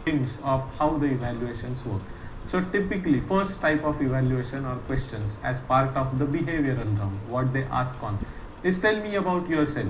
glimpse of how the evaluations work. So typically, first type of evaluation or questions as part of the behavioral round, what they ask on is tell me about yourself.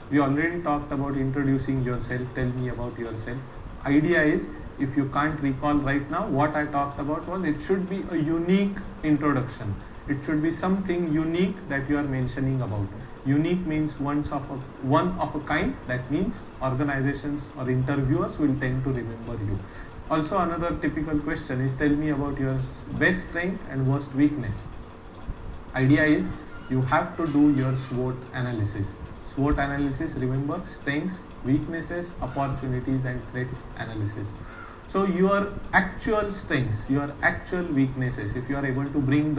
We already talked about introducing yourself, tell me about yourself. Idea is, if you can't recall right now, what I talked about was it should be a unique introduction. It should be something unique that you are mentioning about. Unique means one of a kind. That means organizations or interviewers will tend to remember you. Also, another typical question is tell me about your best strength and worst weakness. Idea is you have to do your SWOT analysis. SWOT analysis, remember, strengths, weaknesses, opportunities and threats analysis. So your actual strengths, your actual weaknesses, if you are able to bring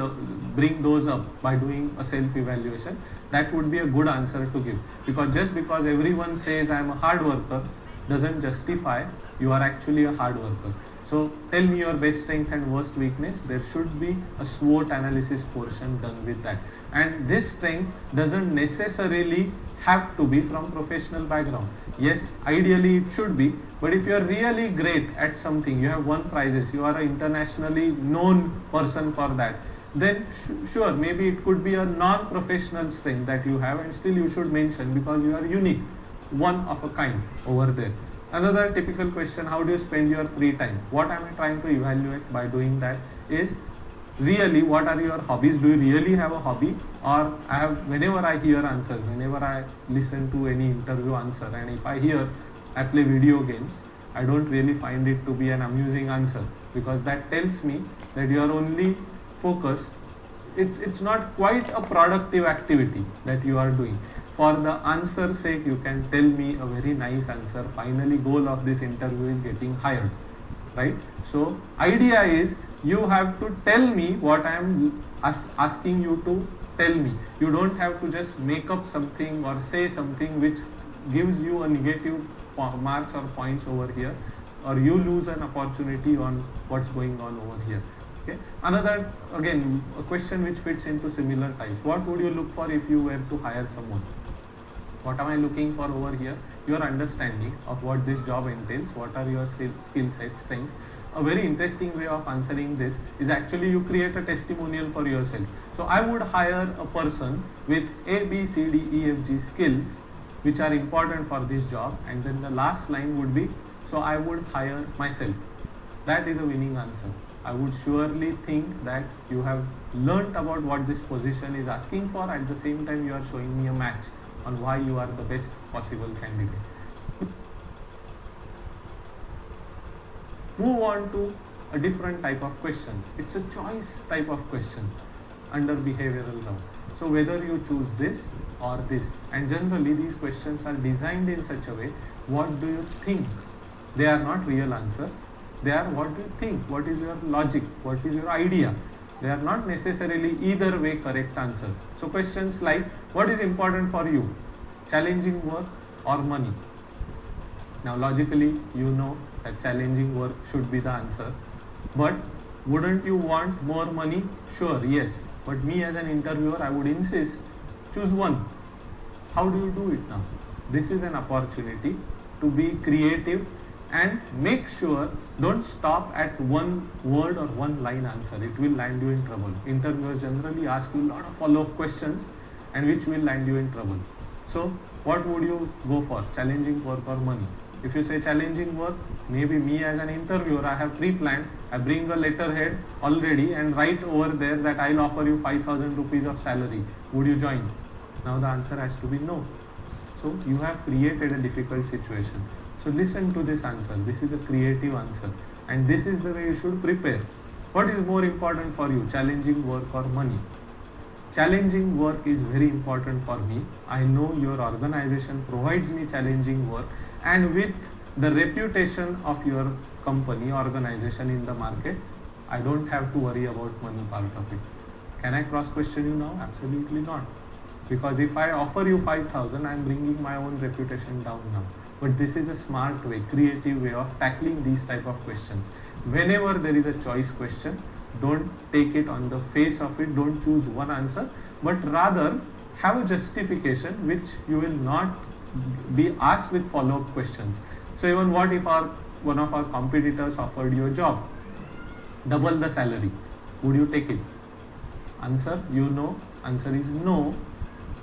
those up by doing a self evaluation, that would be a good answer to give. Because just because everyone says I am a hard worker doesn't justify you are actually a hard worker. So tell me your best strength and worst weakness. There should be a SWOT analysis portion done with that. And this strength doesn't necessarily have to be from professional background. Yes, ideally it should be, but if you are really great at something, you have won prizes, you are an internationally known person for that, then sure, maybe it could be a non-professional strength that you have, and still you should mention because you are unique, one of a kind over there. Another typical question, how do you spend your free time? What am I trying to evaluate by doing that is really what are your hobbies? Do you really have a hobby? Or whenever I hear answers, whenever I listen to any interview answer, and if I hear I play video games, I don't really find it to be an amusing answer, because that tells me that you are only focused. It's not quite a productive activity that you are doing. For the answer's sake, you can tell me a very nice answer. Finally, goal of this interview is getting hired, right? So idea is you have to tell me what I am asking you to tell me. You don't have to just make up something or say something which gives you a negative marks or points over here, or you lose an opportunity on what's going on over here. Okay. Another, again, a question which fits into similar types. What would you look for if you were to hire someone? What am I looking for over here? Your understanding of what this job entails. What are your skill sets, strengths? A very interesting way of answering this is actually you create a testimonial for yourself. So I would hire a person with A, B, C, D, E, F, G skills which are important for this job, and then the last line would be, so I would hire myself. That is a winning answer. I would surely think that you have learnt about what this position is asking for. At the same time, you are showing me a match on why you are the best possible candidate. Move on to a different type of questions. It's a choice type of question under behavioral round. So whether you choose this or this, and generally these questions are designed in such a way, what do you think? They are not real answers. They are what do you think? What is your logic? What is your idea? They are not necessarily either way correct answers. So questions like, what is important for you? Challenging work or money? Now logically, you know that challenging work should be the answer. But wouldn't you want more money? Sure, yes. But me as an interviewer, I would insist, choose one. How do you do it now? This is an opportunity to be creative and make sure don't stop at one word or one line answer. It will land you in trouble. Interviewers generally ask you a lot of follow-up questions, and which will land you in trouble. So what would you go for? Challenging work or money? If you say challenging work, maybe me as an interviewer, I have pre-planned, I bring a letterhead already and write over there that I'll offer you 5,000 rupees of salary. Would you join? Now the answer has to be no. So you have created a difficult situation. So listen to this answer. This is a creative answer, and this is the way you should prepare. What is more important for you, challenging work or money? Challenging work is very important for me. I know your organization provides me challenging work, and with the reputation of your company, organization in the market, I don't have to worry about money part of it. Can I cross question you now? Absolutely not. Because if I offer you 5,000, I am bringing my own reputation down now. But this is a smart way, creative way of tackling these type of questions. Whenever there is a choice question, don't take it on the face of it, don't choose one answer, but rather have a justification which you will not be asked with follow-up questions. So even what if our one of our competitors offered you a job, double the salary, would you take it? Answer, answer is no,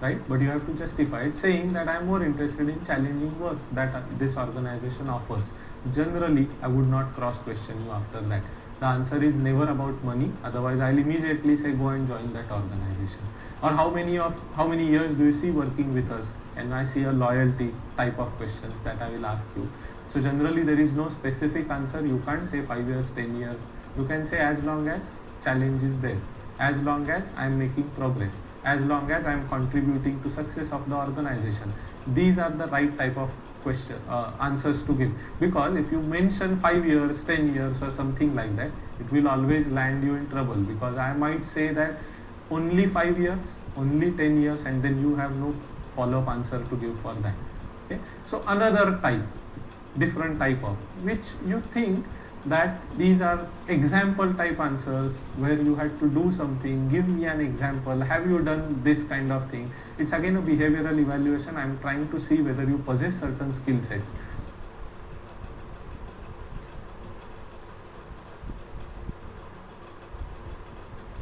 right? But you have to justify it, saying that I am more interested in challenging work that this organization offers. Generally, I would not cross question you after that. The answer is never about money, otherwise I'll immediately say go and join that organization. Or how many years do you see working with us? And I see a loyalty type of questions that I will ask you. So generally there is no specific answer. You can't say 5 years, 10 years. You can say as long as challenge is there, as long as I am making progress, as long as I am contributing to success of the organization. These are the right type of answers to give, because if you mention 5 years, 10 years or something like that, it will always land you in trouble, because I might say that only 5 years, only 10 years, and then you have no follow-up answer to give for that. Okay, so another type, different type of, which you think that these are example type answers where you had to do something, give me an example, have you done this kind of thing. It's again a behavioral evaluation. I'm trying to see whether you possess certain skill sets.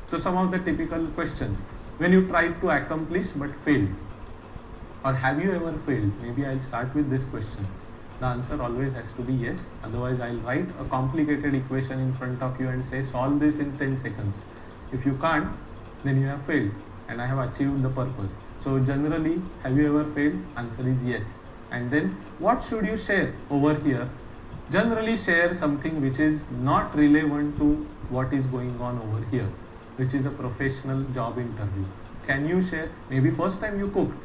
So some of the typical questions: when you tried to accomplish but failed, or have you ever failed? Maybe I'll start with this question. The answer always has to be yes, otherwise I'll write a complicated equation in front of you and say solve this in 10 seconds. If you can't, then you have failed and I have achieved the purpose. So generally, have you ever failed? Answer is yes. And then what should you share over here? Generally share something which is not relevant to what is going on over here, which is a professional job interview. Can you share, maybe first time you cooked,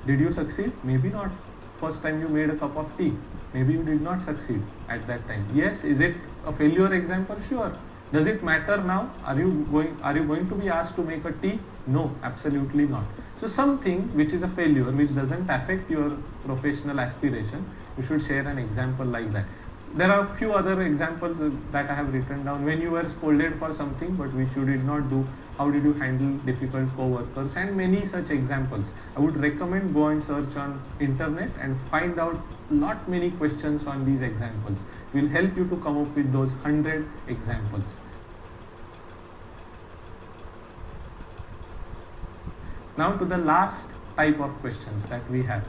did you succeed? Maybe not. First time you made a cup of tea, maybe you did not succeed at that time. Yes, is it a failure example? Sure. Does it matter now? Are you going to be asked to make a tea? No, absolutely not. So something which is a failure, which doesn't affect your professional aspiration, you should share an example like that. There are a few other examples that I have written down. When you were scolded for something but which you did not do, how did you handle difficult co-workers, and many such examples. I would recommend go and search on internet and find out many questions on these examples. It will help you to come up with those 100 examples. Now to the last type of questions that we have.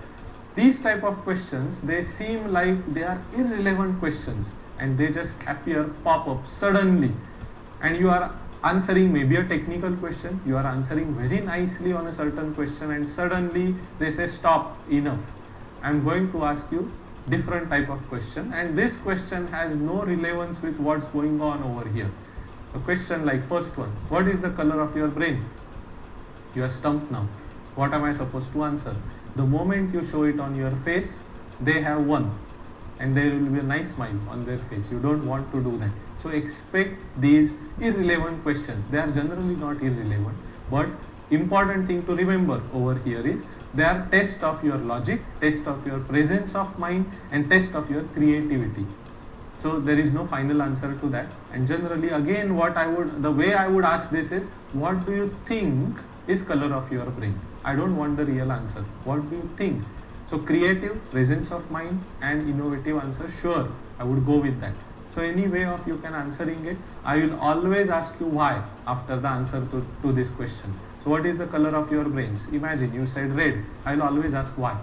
These type of questions, they seem like they are irrelevant questions and they just appear, pop up suddenly, and you are answering maybe a technical question, you are answering very nicely on a certain question, and suddenly they say stop, enough. I am going to ask you different type of question, and this question has no relevance with what's going on over here. A question like first one, what is the color of your brain? You are stumped now. What am I supposed to answer? The moment you show it on your face, they have won, and there will be a nice smile on their face. You don't want to do that. So expect these irrelevant questions. They are generally not irrelevant, but important thing to remember over here is they are test of your logic, test of your presence of mind, and test of your creativity. So there is no final answer to that. And generally, again, the way I would ask this is, what do you think is color of your brain? I don't want the real answer. What do you think? So creative, presence of mind, and innovative answer, sure, I would go with that. So any way of you can answering it, I will always ask you why after the answer to this question. So what is the color of your brains? Imagine you said red, I will always ask why.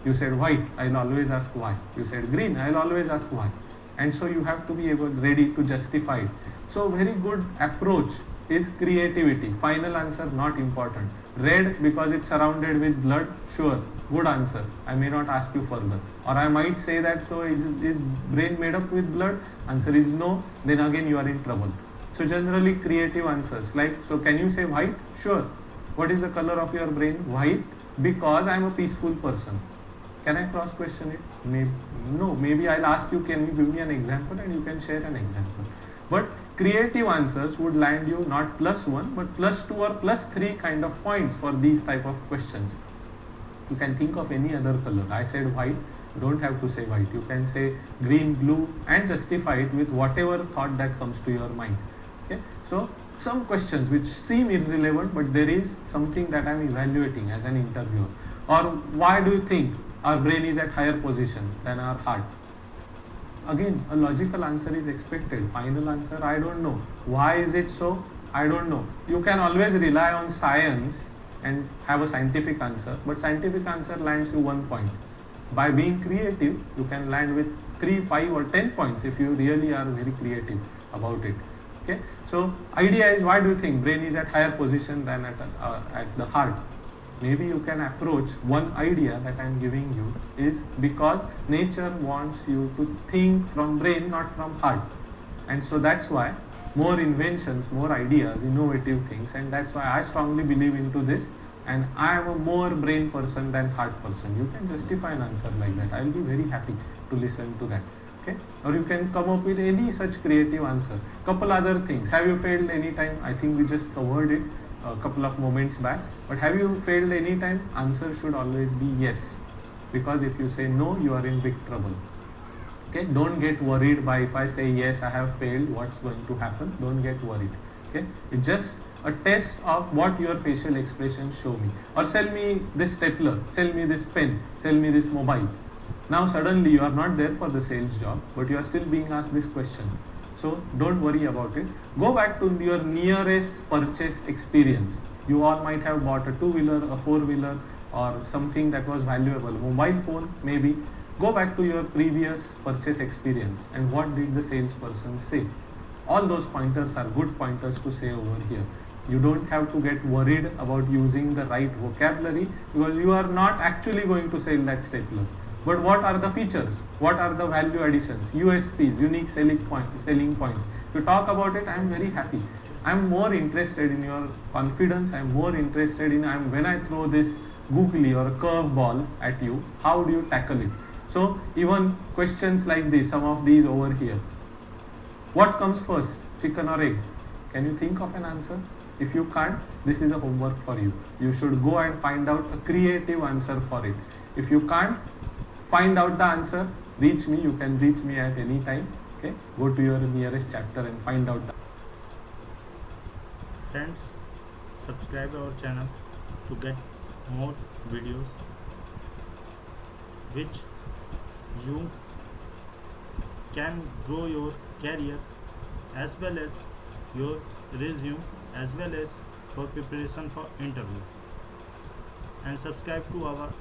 You said white, I will always ask why. You said green, I will always ask why. And so you have to be ready to justify it. So very good approach is creativity. Final answer not important. Red because it's surrounded with blood, sure, good answer. I may not ask you further. Or I might say that, so is brain made up with blood? Answer is no, then again you are in trouble. So generally creative answers like, so can you say white? Sure. What is the color of your brain? White because I am a peaceful person. Can I cross question it? Maybe, no, maybe I'll ask you, can you give me an example, and you can share an example. But creative answers would land you not +1 but +2 or +3 kind of points for these type of questions. You can think of any other color. I said white, you don't have to say white. You can say green, blue, and justify it with whatever thought that comes to your mind. Okay? So some questions which seem irrelevant, but there is something that I am evaluating as an interviewer. Or why do you think our brain is at higher position than our heart? again a logical answer is expected. Final answer, I don't know. Why is it so? I don't know. You can always rely on science and have a scientific answer, but scientific answer lands you 1 point. By being creative, you can land with 3, 5 or 10 points if you really are very creative about it. Okay, so idea is, why do you think brain is at higher position than at the heart? Maybe you can approach one idea that I am giving you is because nature wants you to think from brain, not from heart. And so that's why more inventions, more ideas, innovative things, and that's why I strongly believe into this, and I am a more brain person than heart person. You can justify an answer like that. I will be very happy to listen to that. Okay, or you can come up with any such creative answer. Couple other things. Have you failed any time? I think we just covered it a couple of moments back, but have you failed any time? Answer should always be yes, because if you say no, you are in big trouble. Okay, don't get worried by if I say yes, I have failed, what's going to happen. Don't get worried. Okay, it's just a test of what your facial expressions show me. Or sell me this stapler, sell me this pen, sell me this mobile. Now suddenly you are not there for the sales job, but you are still being asked this question. So don't worry about it. Go back to your nearest purchase experience. You all might have bought a 2-wheeler, a 4-wheeler, or something that was valuable, mobile phone maybe. Go back to your previous purchase experience and what did the salesperson say. All those pointers are good pointers to say over here. You don't have to get worried about using the right vocabulary, because you are not actually going to sell that stapler. But what are the features? What are the value additions? USPs, unique selling points. If you talk about it, I am very happy. I am more interested in your confidence. I am more interested in when I throw this googly or a curve ball at you, how do you tackle it? So even questions like this, some of these over here. What comes first, chicken or egg? Can you think of an answer? If you can't, this is a homework for you. You should go and find out a creative answer for it. If you can't find out the answer, reach me. You can reach me at any time. Okay, go to your nearest chapter and find out. Friends, subscribe our channel to get more videos which you can grow your career as well as your resume as well as for preparation for interview, and subscribe to our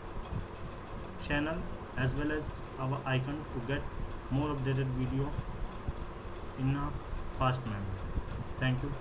channel as well as our icon to get more updated video in a fast manner. Thank you.